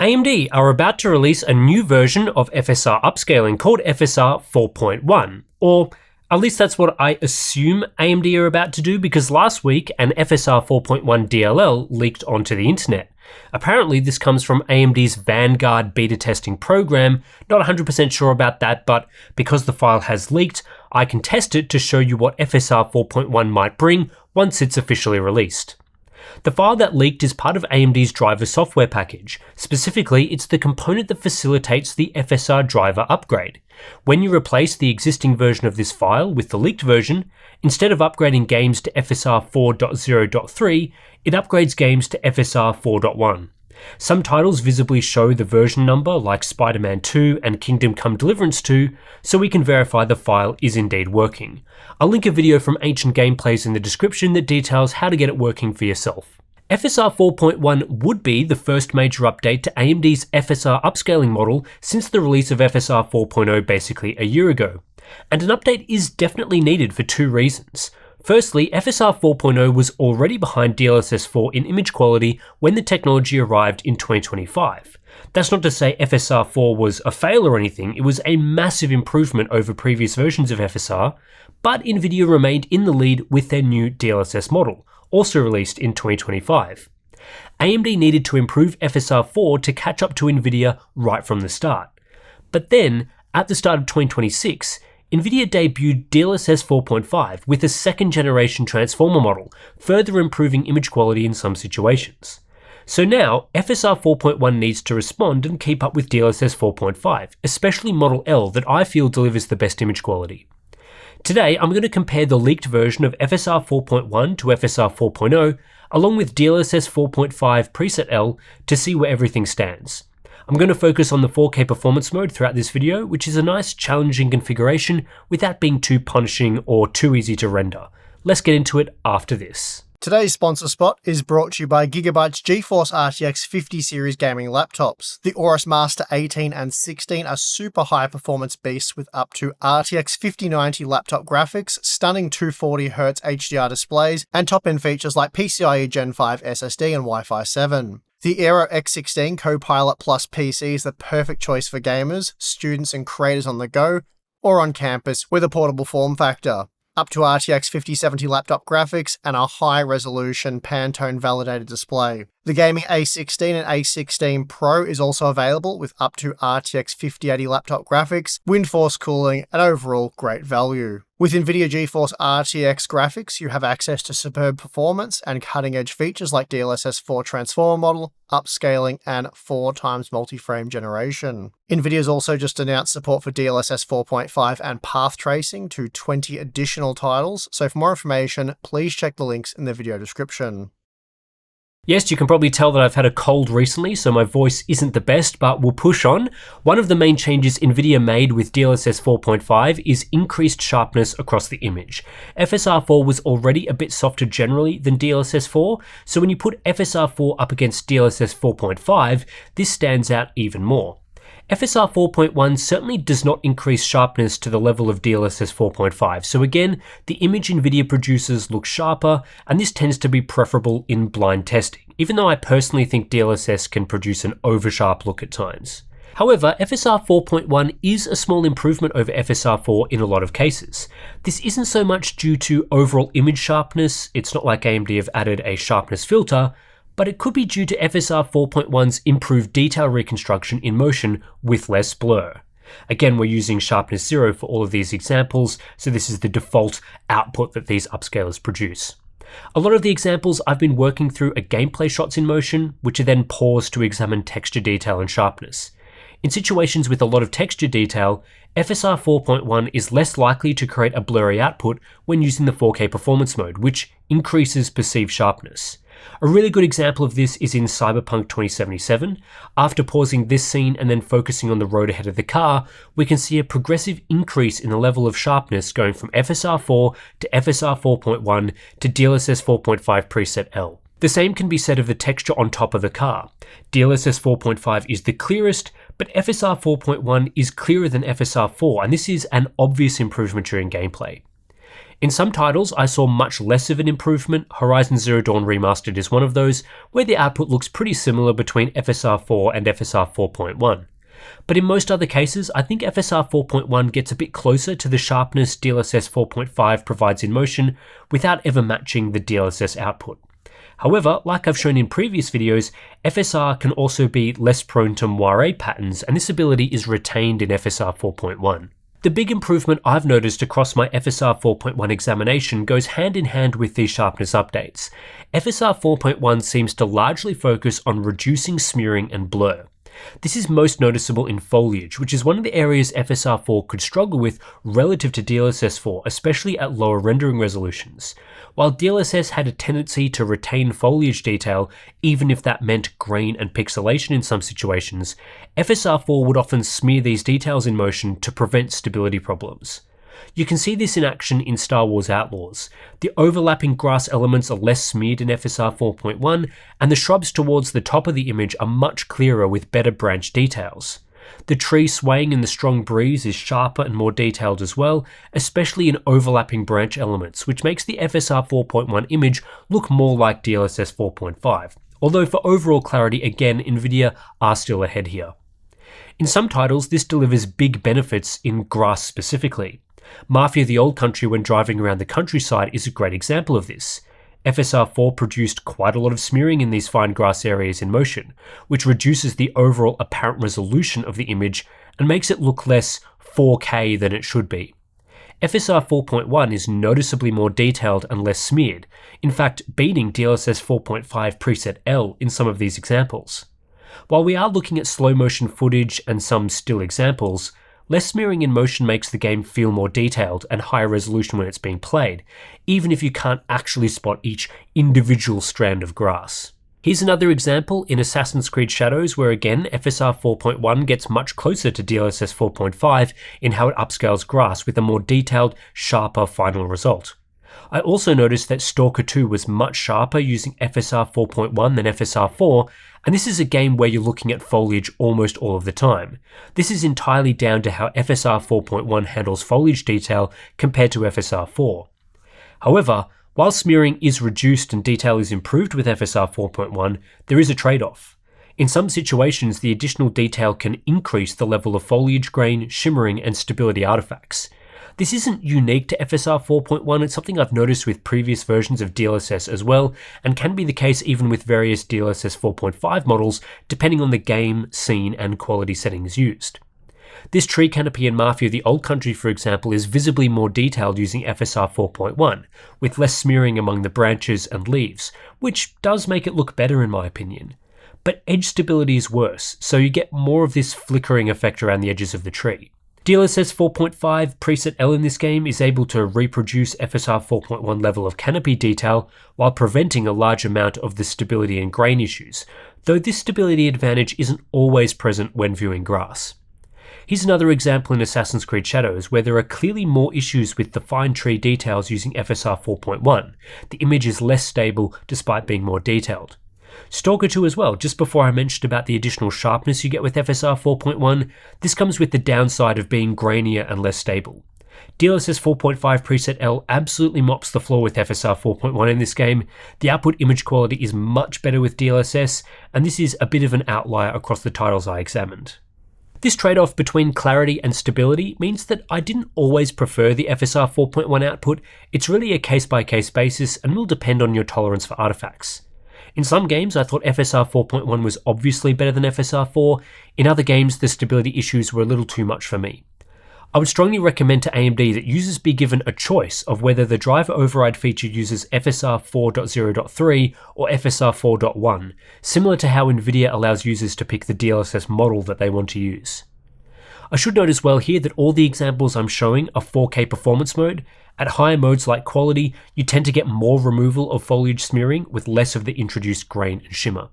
AMD are about to release a new version of FSR upscaling called FSR 4.1, or at least that's what I assume AMD are about to do, because last week an FSR 4.1 DLL leaked onto the internet. Apparently this comes from AMD's Vanguard beta testing program. Not 100% sure about that, but because the file has leaked, I can test it to show you what FSR 4.1 might bring once it's officially released. The file that leaked is part of AMD's driver software package. Specifically, it's the component that facilitates the FSR driver upgrade. When you replace the existing version of this file with the leaked version, instead of upgrading games to FSR 4.0.3, it upgrades games to FSR 4.1. Some titles visibly show the version number, like Spider-Man 2 and Kingdom Come Deliverance 2, so we can verify the file is indeed working. I'll link a video from Ancient Gameplays in the description that details how to get it working for yourself. FSR 4.1 would be the first major update to AMD's FSR upscaling model since the release of FSR 4.0 basically a year ago. And an update is definitely needed for two reasons. Firstly, FSR 4.0 was already behind DLSS 4 in image quality when the technology arrived in 2025. That's not to say FSR 4 was a fail or anything, it was a massive improvement over previous versions of FSR, but Nvidia remained in the lead with their new DLSS model, also released in 2025. AMD needed to improve FSR 4 to catch up to Nvidia right from the start. But then, at the start of 2026, Nvidia debuted DLSS 4.5 with a second generation transformer model, further improving image quality in some situations. So now, FSR 4.1 needs to respond and keep up with DLSS 4.5, especially Model L that I feel delivers the best image quality. Today, I'm going to compare the leaked version of FSR 4.1 to FSR 4.0, along with DLSS 4.5 preset L to see where everything stands. I'm going to focus on the 4K performance mode throughout this video, which is a nice challenging configuration without being too punishing or too easy to render. Let's get into it after this. Today's sponsor spot is brought to you by Gigabyte's GeForce RTX 50 series gaming laptops. The Aorus Master 18 and 16 are super high performance beasts with up to RTX 5090 laptop graphics, stunning 240Hz HDR displays, and top-end features like PCIe Gen 5 SSD and Wi-Fi 7. The Aero X16 Copilot Plus PC is the perfect choice for gamers, students and creators on the go, or on campus with a portable form factor. Up to RTX 5070 laptop graphics and a high-resolution Pantone validated display. The gaming A16 and A16 Pro is also available with up to RTX 5080 laptop graphics, wind-force cooling, and overall great value. With NVIDIA GeForce RTX graphics, you have access to superb performance and cutting-edge features like DLSS 4 transformer model, upscaling, and 4x multi-frame generation. NVIDIA's also just announced support for DLSS 4.5 and path tracing to 20 additional titles, so for more information, please check the links in the video description. Yes, you can probably tell that I've had a cold recently, so my voice isn't the best, but we'll push on. One of the main changes Nvidia made with DLSS 4.5 is increased sharpness across the image. FSR 4 was already a bit softer generally than DLSS 4, so when you put FSR 4 up against DLSS 4.5, this stands out even more. FSR 4.1 certainly does not increase sharpness to the level of DLSS 4.5, so again, the image Nvidia produces looks sharper, and this tends to be preferable in blind testing, even though I personally think DLSS can produce an over-sharp look at times. However, FSR 4.1 is a small improvement over FSR 4 in a lot of cases. This isn't so much due to overall image sharpness, it's not like AMD have added a sharpness filter, but it could be due to FSR 4.1's improved detail reconstruction in motion with less blur. Again, we're using sharpness 0 for all of these examples, so this is the default output that these upscalers produce. A lot of the examples I've been working through are gameplay shots in motion, which are then paused to examine texture detail and sharpness. In situations with a lot of texture detail, FSR 4.1 is less likely to create a blurry output when using the 4K performance mode, which increases perceived sharpness. A really good example of this is in Cyberpunk 2077. After pausing this scene and then focusing on the road ahead of the car, we can see a progressive increase in the level of sharpness going from FSR 4 to FSR 4.1 to DLSS 4.5 preset L. The same can be said of the texture on top of the car. DLSS 4.5 is the clearest, but FSR 4.1 is clearer than FSR 4, and this is an obvious improvement during gameplay. In some titles, I saw much less of an improvement. Horizon Zero Dawn Remastered is one of those, where the output looks pretty similar between FSR 4 and FSR 4.1. But in most other cases, I think FSR 4.1 gets a bit closer to the sharpness DLSS 4.5 provides in motion without ever matching the DLSS output. However, like I've shown in previous videos, FSR can also be less prone to moire patterns, and this ability is retained in FSR 4.1. The big improvement I've noticed across my FSR 4.1 examination goes hand in hand with these sharpness updates. FSR 4.1 seems to largely focus on reducing smearing and blur. This is most noticeable in foliage, which is one of the areas FSR 4 could struggle with relative to DLSS 4, especially at lower rendering resolutions. While DLSS had a tendency to retain foliage detail, even if that meant grain and pixelation in some situations, FSR 4 would often smear these details in motion to prevent stability problems. You can see this in action in Star Wars Outlaws. The overlapping grass elements are less smeared in FSR 4.1, and the shrubs towards the top of the image are much clearer with better branch details. The tree swaying in the strong breeze is sharper and more detailed as well, especially in overlapping branch elements, which makes the FSR 4.1 image look more like DLSS 4.5. Although for overall clarity, again, Nvidia are still ahead here. In some titles, this delivers big benefits in grass specifically. Mafia the Old Country when driving around the countryside is a great example of this. FSR 4 produced quite a lot of smearing in these fine grass areas in motion, which reduces the overall apparent resolution of the image and makes it look less 4K than it should be. FSR 4.1 is noticeably more detailed and less smeared, in fact beating DLSS 4.5 preset L in some of these examples. While we are looking at slow motion footage and some still examples, less smearing in motion makes the game feel more detailed and higher resolution when it's being played, even if you can't actually spot each individual strand of grass. Here's another example in Assassin's Creed Shadows where again FSR 4.1 gets much closer to DLSS 4.5 in how it upscales grass with a more detailed, sharper final result. I also noticed that Stalker 2 was much sharper using FSR 4.1 than FSR 4, and this is a game where you're looking at foliage almost all of the time. This is entirely down to how FSR 4.1 handles foliage detail compared to FSR 4. However, while smearing is reduced and detail is improved with FSR 4.1, there is a trade-off. In some situations, the additional detail can increase the level of foliage grain, shimmering, and stability artifacts. This isn't unique to FSR 4.1, it's something I've noticed with previous versions of DLSS as well, and can be the case even with various DLSS 4.5 models, depending on the game, scene, and quality settings used. This tree canopy in Mafia the Old Country, for example, is visibly more detailed using FSR 4.1, with less smearing among the branches and leaves, which does make it look better in my opinion. But edge stability is worse, so you get more of this flickering effect around the edges of the tree. DLSS 4.5 preset L in this game is able to reproduce FSR 4.1 level of canopy detail while preventing a large amount of the stability and grain issues, though this stability advantage isn't always present when viewing grass. Here's another example in Assassin's Creed Shadows where there are clearly more issues with the fine tree details using FSR 4.1. The image is less stable despite being more detailed. Stalker 2 as well, just before I mentioned about the additional sharpness you get with FSR 4.1, this comes with the downside of being grainier and less stable. DLSS 4.5 preset L absolutely mops the floor with FSR 4.1 in this game. The output image quality is much better with DLSS, and this is a bit of an outlier across the titles I examined. This trade-off between clarity and stability means that I didn't always prefer the FSR 4.1 output. It's really a case-by-case basis and will depend on your tolerance for artifacts. In some games, I thought FSR 4.1 was obviously better than FSR 4. In other games, the stability issues were a little too much for me. I would strongly recommend to AMD that users be given a choice of whether the driver override feature uses FSR 4.0.3 or FSR 4.1, similar to how Nvidia allows users to pick the DLSS model that they want to use. I should note as well here that all the examples I'm showing are 4K performance mode. At higher modes like quality, you tend to get more removal of foliage smearing with less of the introduced grain and shimmer.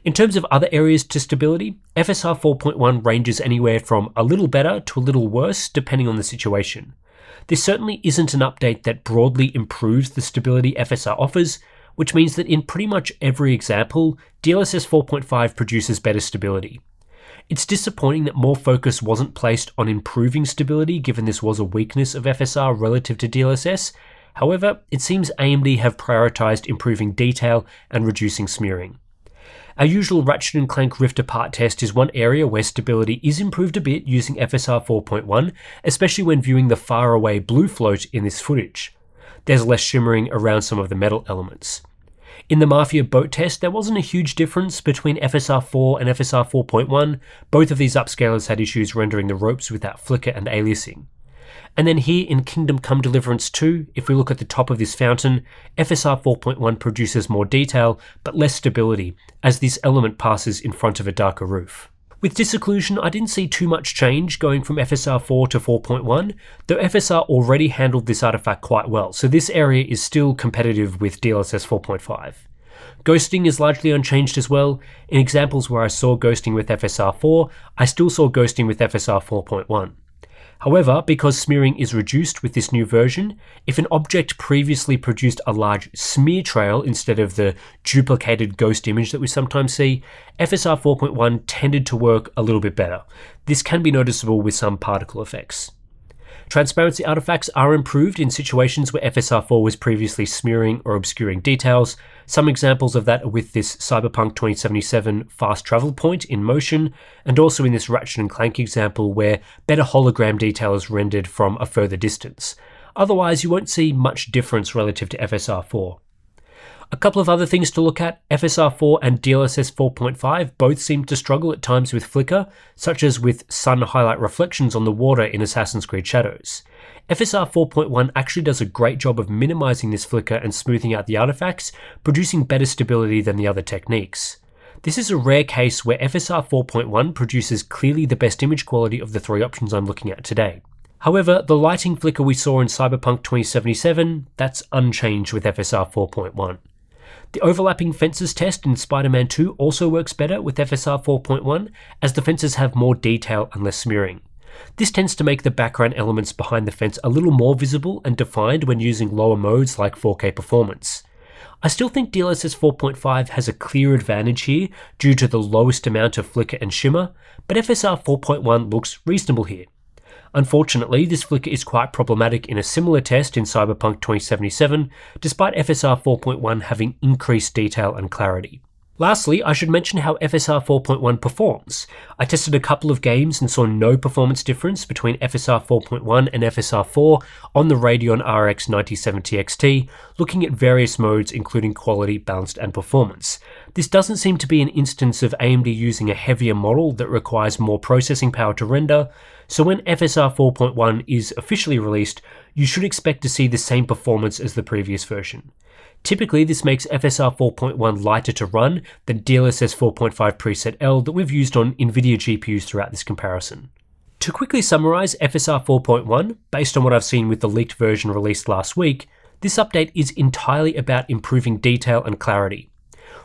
In terms of other areas to stability, FSR 4.1 ranges anywhere from a little better to a little worse depending on the situation. This certainly isn't an update that broadly improves the stability FSR offers, which means that in pretty much every example, DLSS 4.5 produces better stability. It's disappointing that more focus wasn't placed on improving stability given this was a weakness of FSR relative to DLSS. However, it seems AMD have prioritised improving detail and reducing smearing. Our usual Ratchet & Clank rift apart test is one area where stability is improved a bit using FSR 4.1, especially when viewing the far away blue float in this footage. There's less shimmering around some of the metal elements. In the Mafia boat test, there wasn't a huge difference between FSR 4 and FSR 4.1. Both of these upscalers had issues rendering the ropes without flicker and aliasing. And then here in Kingdom Come Deliverance 2, if we look at the top of this fountain, FSR 4.1 produces more detail, but less stability, as this element passes in front of a darker roof. With disocclusion, I didn't see too much change going from FSR 4 to 4.1, though FSR already handled this artifact quite well, so this area is still competitive with DLSS 4.5. Ghosting is largely unchanged as well. In examples where I saw ghosting with FSR 4, I still saw ghosting with FSR 4.1. However, because smearing is reduced with this new version, if an object previously produced a large smear trail instead of the duplicated ghost image that we sometimes see, FSR 4.1 tended to work a little bit better. This can be noticeable with some particle effects. Transparency artifacts are improved in situations where FSR 4 was previously smearing or obscuring details. Some examples of that are with this Cyberpunk 2077 fast travel point in motion, and also in this Ratchet & Clank example where better hologram detail is rendered from a further distance. Otherwise, you won't see much difference relative to FSR 4. A couple of other things to look at, FSR 4 and DLSS 4.5 both seem to struggle at times with flicker, such as with sun highlight reflections on the water in Assassin's Creed Shadows. FSR 4.1 actually does a great job of minimizing this flicker and smoothing out the artifacts, producing better stability than the other techniques. This is a rare case where FSR 4.1 produces clearly the best image quality of the three options I'm looking at today. However, the lighting flicker we saw in Cyberpunk 2077, that's unchanged with FSR 4.1. The overlapping fences test in Spider-Man 2 also works better with FSR 4.1, as the fences have more detail and less smearing. This tends to make the background elements behind the fence a little more visible and defined when using lower modes like 4K performance. I still think DLSS 4.5 has a clear advantage here due to the lowest amount of flicker and shimmer, but FSR 4.1 looks reasonable here. Unfortunately, this flicker is quite problematic in a similar test in Cyberpunk 2077, despite FSR 4.1 having increased detail and clarity. Lastly, I should mention how FSR 4.1 performs. I tested a couple of games and saw no performance difference between FSR 4.1 and FSR 4 on the Radeon RX 9070 XT, looking at various modes including quality, balanced, and performance. This doesn't seem to be an instance of AMD using a heavier model that requires more processing power to render, so when FSR 4.1 is officially released, you should expect to see the same performance as the previous version. Typically, this makes FSR 4.1 lighter to run than DLSS 4.5 preset L that we've used on NVIDIA GPUs throughout this comparison. To quickly summarize FSR 4.1, based on what I've seen with the leaked version released last week, this update is entirely about improving detail and clarity.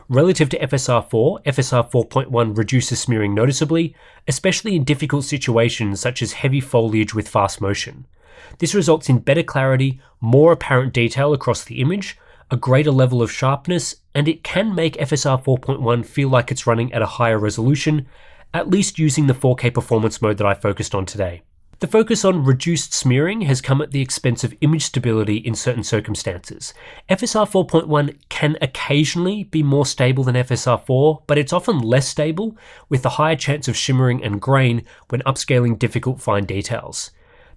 Relative to FSR 4, FSR 4.1 reduces smearing noticeably, especially in difficult situations such as heavy foliage with fast motion. This results in better clarity, more apparent detail across the image, a greater level of sharpness, and it can make FSR 4.1 feel like it's running at a higher resolution, at least using the 4K performance mode that I focused on today. The focus on reduced smearing has come at the expense of image stability in certain circumstances. FSR 4.1 can occasionally be more stable than FSR 4, but it's often less stable, with a higher chance of shimmering and grain when upscaling difficult fine details.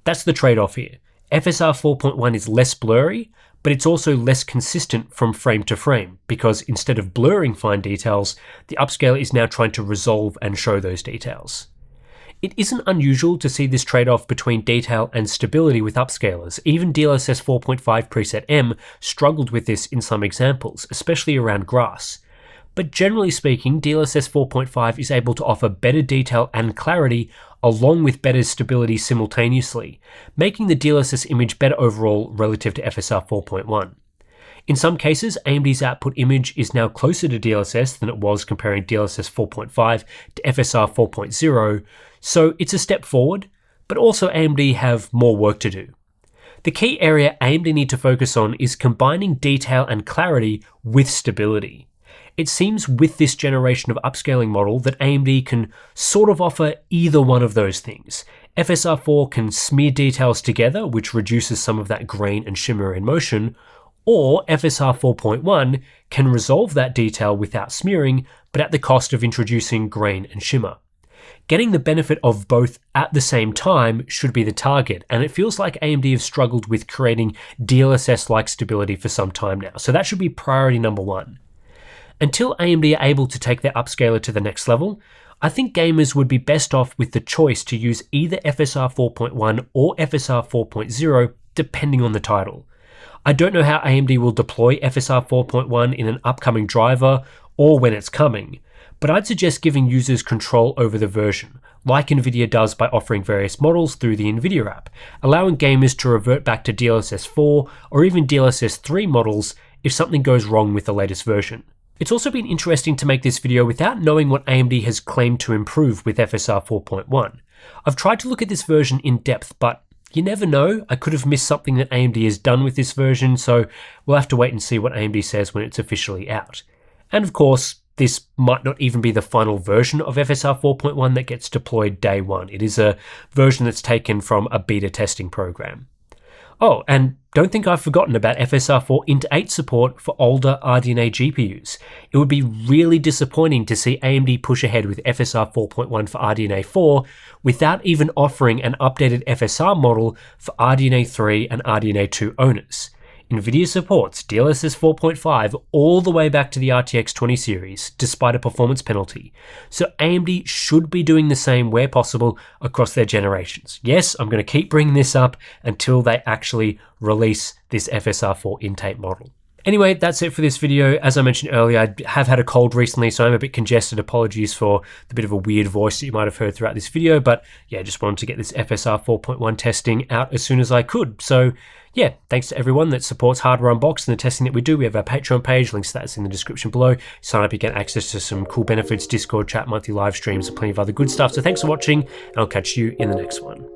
That's the trade-off here. FSR 4.1 is less blurry, but it's also less consistent from frame to frame, because instead of blurring fine details, the upscaler is now trying to resolve and show those details. It isn't unusual to see this trade-off between detail and stability with upscalers. Even DLSS 4.5 preset M struggled with this in some examples, especially around grass. But generally speaking, DLSS 4.5 is able to offer better detail and clarity along with better stability simultaneously, making the DLSS image better overall relative to FSR 4.1. In some cases, AMD's output image is now closer to DLSS than it was comparing DLSS 4.5 to FSR 4.0, so it's a step forward, but also AMD have more work to do. The key area AMD need to focus on is combining detail and clarity with stability. It seems with this generation of upscaling model that AMD can sort of offer either one of those things. FSR 4 can smear details together, which reduces some of that grain and shimmer in motion, or FSR 4.1 can resolve that detail without smearing, but at the cost of introducing grain and shimmer. Getting the benefit of both at the same time should be the target, and it feels like AMD have struggled with creating DLSS-like stability for some time now, so that should be priority number one. Until AMD are able to take their upscaler to the next level, I think gamers would be best off with the choice to use either FSR 4.1 or FSR 4.0, depending on the title. I don't know how AMD will deploy FSR 4.1 in an upcoming driver or when it's coming, but I'd suggest giving users control over the version, like Nvidia does by offering various models through the Nvidia app, allowing gamers to revert back to DLSS 4 or even DLSS 3 models if something goes wrong with the latest version. It's also been interesting to make this video without knowing what AMD has claimed to improve with FSR 4.1. I've tried to look at this version in depth, but you never know, I could have missed something that AMD has done with this version, so we'll have to wait and see what AMD says when it's officially out. And of course, this might not even be the final version of FSR 4.1 that gets deployed day one. It is a version that's taken from a beta testing program. Oh, and don't think I've forgotten about FSR 4 Int 8 support for older RDNA GPUs. It would be really disappointing to see AMD push ahead with FSR 4.1 for RDNA 4 without even offering an updated FSR model for RDNA 3 and RDNA 2 owners. Nvidia supports DLSS 4.5 all the way back to the RTX 20 series, despite a performance penalty. So AMD should be doing the same where possible across their generations. Yes, I'm going to keep bringing this up until they actually release this FSR 4 Int 8 model. Anyway, that's it for this video. As I mentioned earlier, I have had a cold recently, so I'm a bit congested. Apologies for the bit of a weird voice that you might have heard throughout this video, but yeah, just wanted to get this FSR 4.1 testing out as soon as I could. So yeah, thanks to everyone that supports Hardware Unboxed and the testing that we do. We have our Patreon page, links to that's in the description below. Sign up, you get access to some cool benefits, Discord chat, monthly live streams, and plenty of other good stuff. So thanks for watching, and I'll catch you in the next one.